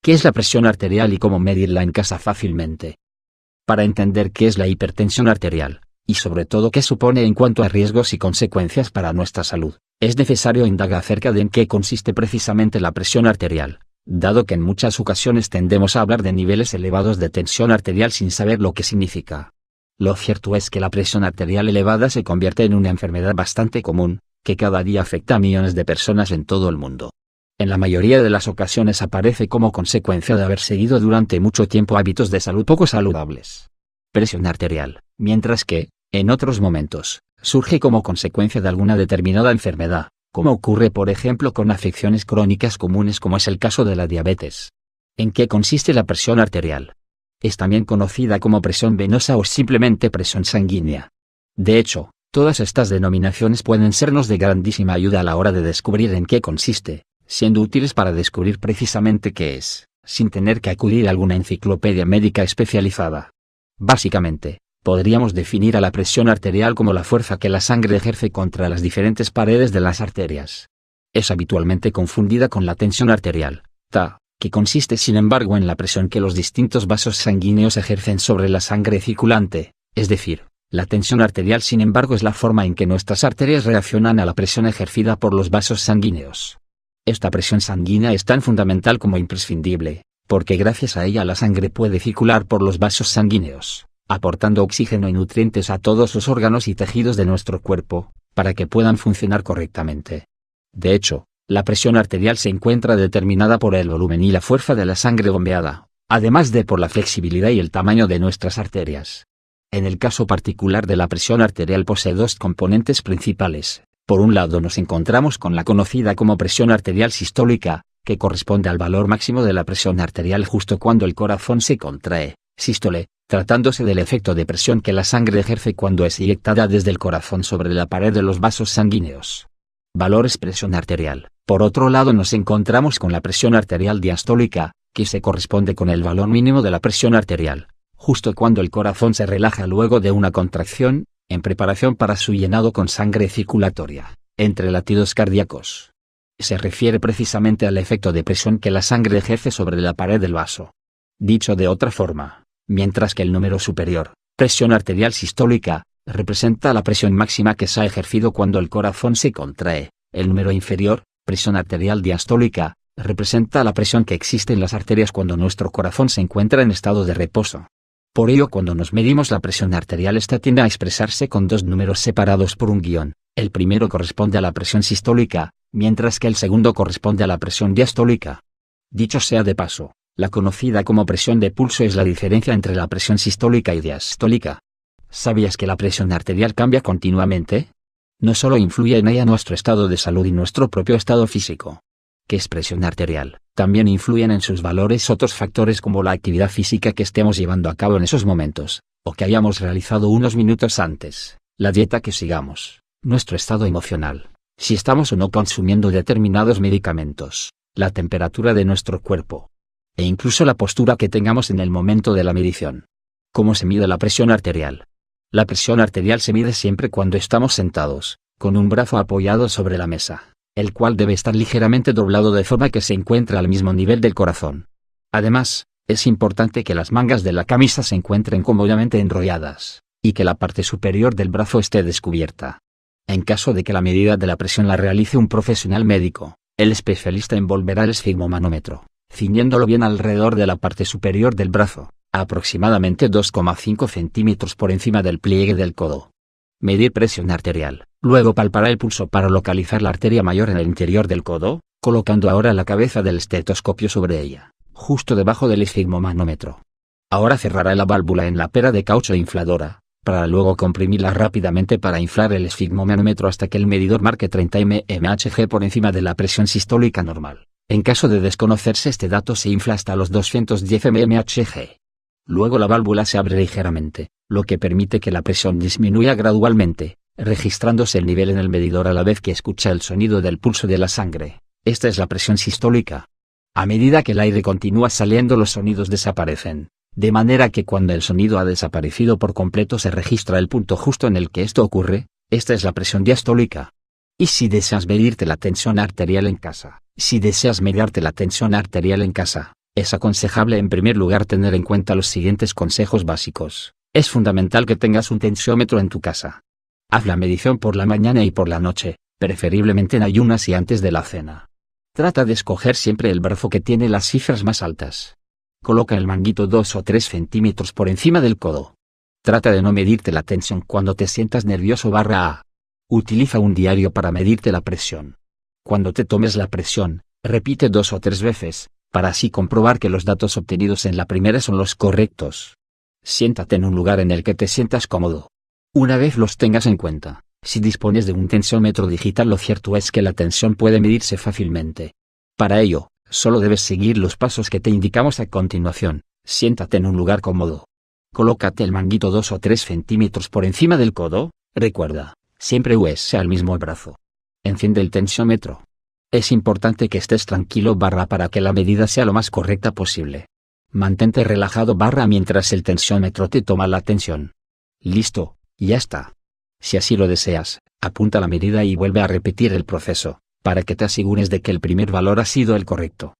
¿Qué es la presión arterial y cómo medirla en casa fácilmente? Para entender qué es la hipertensión arterial, y sobre todo qué supone en cuanto a riesgos y consecuencias para nuestra salud, es necesario indagar acerca de en qué consiste precisamente la presión arterial, dado que en muchas ocasiones tendemos a hablar de niveles elevados de tensión arterial sin saber lo que significa. Lo cierto es que la presión arterial elevada se convierte en una enfermedad bastante común, que cada día afecta a millones de personas en todo el mundo. En la mayoría de las ocasiones aparece como consecuencia de haber seguido durante mucho tiempo hábitos de salud poco saludables. Presión arterial, mientras que, en otros momentos, surge como consecuencia de alguna determinada enfermedad, como ocurre por ejemplo con afecciones crónicas comunes como es el caso de la diabetes. ¿En qué consiste la presión arterial? Es también conocida como presión venosa o simplemente presión sanguínea. De hecho, todas estas denominaciones pueden sernos de grandísima ayuda a la hora de descubrir en qué consiste, siendo útiles para descubrir precisamente qué es, sin tener que acudir a alguna enciclopedia médica especializada. Básicamente, podríamos definir a la presión arterial como la fuerza que la sangre ejerce contra las diferentes paredes de las arterias. Es habitualmente confundida con la tensión arterial, que consiste sin embargo en la presión que los distintos vasos sanguíneos ejercen sobre la sangre circulante, es decir, la tensión arterial sin embargo es la forma en que nuestras arterias reaccionan a la presión ejercida por los vasos sanguíneos. Esta presión sanguínea es tan fundamental como imprescindible, porque gracias a ella la sangre puede circular por los vasos sanguíneos, aportando oxígeno y nutrientes a todos los órganos y tejidos de nuestro cuerpo, para que puedan funcionar correctamente. De hecho, la presión arterial se encuentra determinada por el volumen y la fuerza de la sangre bombeada, además de por la flexibilidad y el tamaño de nuestras arterias. En el caso particular de la presión arterial posee dos componentes principales. Por un lado nos encontramos con la conocida como presión arterial sistólica, que corresponde al valor máximo de la presión arterial justo cuando el corazón se contrae, sístole, tratándose del efecto de presión que la sangre ejerce cuando es inyectada desde el corazón sobre la pared de los vasos sanguíneos. Valores presión arterial. Por otro lado nos encontramos con la presión arterial diastólica, que se corresponde con el valor mínimo de la presión arterial, justo cuando el corazón se relaja luego de una contracción, en preparación para su llenado con sangre circulatoria, entre latidos cardíacos. Se refiere precisamente al efecto de presión que la sangre ejerce sobre la pared del vaso. Dicho de otra forma, mientras que el número superior, presión arterial sistólica, representa la presión máxima que se ha ejercido cuando el corazón se contrae, el número inferior, presión arterial diastólica, representa la presión que existe en las arterias cuando nuestro corazón se encuentra en estado de reposo. Por ello cuando nos medimos la presión arterial esta tiende a expresarse con dos números separados por un guión, el primero corresponde a la presión sistólica, mientras que el segundo corresponde a la presión diastólica. Dicho sea de paso, la conocida como presión de pulso es la diferencia entre la presión sistólica y diastólica. ¿Sabías que la presión arterial cambia continuamente? No solo influye en ella nuestro estado de salud y nuestro propio estado físico, que es presión arterial, también influyen en sus valores otros factores como la actividad física que estemos llevando a cabo en esos momentos, o que hayamos realizado unos minutos antes, la dieta que sigamos, nuestro estado emocional, si estamos o no consumiendo determinados medicamentos, la temperatura de nuestro cuerpo, e incluso la postura que tengamos en el momento de la medición. ¿Cómo se mide la presión arterial? La presión arterial se mide siempre cuando estamos sentados, con un brazo apoyado sobre la mesa, el cual debe estar ligeramente doblado de forma que se encuentre al mismo nivel del corazón. Además, es importante que las mangas de la camisa se encuentren cómodamente enrolladas, y que la parte superior del brazo esté descubierta. En caso de que la medida de la presión la realice un profesional médico, el especialista envolverá el esfigmomanómetro, ciñéndolo bien alrededor de la parte superior del brazo, aproximadamente 2,5 centímetros por encima del pliegue del codo. Medir presión arterial. Luego palpará el pulso para localizar la arteria mayor en el interior del codo, colocando ahora la cabeza del estetoscopio sobre ella, justo debajo del esfigmomanómetro. Ahora cerrará la válvula en la pera de caucho infladora, para luego comprimirla rápidamente para inflar el esfigmomanómetro hasta que el medidor marque 30 mmHg por encima de la presión sistólica normal. En caso de desconocerse este dato se infla hasta los 210 mmHg. Luego la válvula se abre ligeramente, lo que permite que la presión disminuya gradualmente, registrándose el nivel en el medidor a la vez que escucha el sonido del pulso de la sangre. Esta es la presión sistólica. A medida que el aire continúa saliendo los sonidos desaparecen, de manera que cuando el sonido ha desaparecido por completo se registra el punto justo en el que esto ocurre. Esta es la presión diastólica. Y si deseas medirte la tensión arterial en casa, Es aconsejable en primer lugar tener en cuenta los siguientes consejos básicos. Es fundamental que tengas un tensiómetro en tu casa. Haz la medición por la mañana y por la noche, preferiblemente en ayunas y antes de la cena. Trata de escoger siempre el brazo que tiene las cifras más altas. Coloca el manguito 2 o 3 centímetros por encima del codo. Trata de no medirte la tensión cuando te sientas nervioso /a. Utiliza un diario para medirte la presión. Cuando te tomes la presión, repite 2 o 3 veces, para así comprobar que los datos obtenidos en la primera son los correctos. Siéntate en un lugar en el que te sientas cómodo. Una vez los tengas en cuenta, si dispones de un tensiómetro digital, lo cierto es que la tensión puede medirse fácilmente. Para ello, solo debes seguir los pasos que te indicamos a continuación. Siéntate en un lugar cómodo. Colócate el manguito 2 o 3 centímetros por encima del codo. Recuerda, siempre use al mismo brazo. Enciende el tensiómetro. Es importante que estés tranquilo para que la medida sea lo más correcta posible. Mantente relajado mientras el tensiómetro te toma la tensión. Listo, ya está. Si así lo deseas, apunta la medida y vuelve a repetir el proceso, para que te asegures de que el primer valor ha sido el correcto.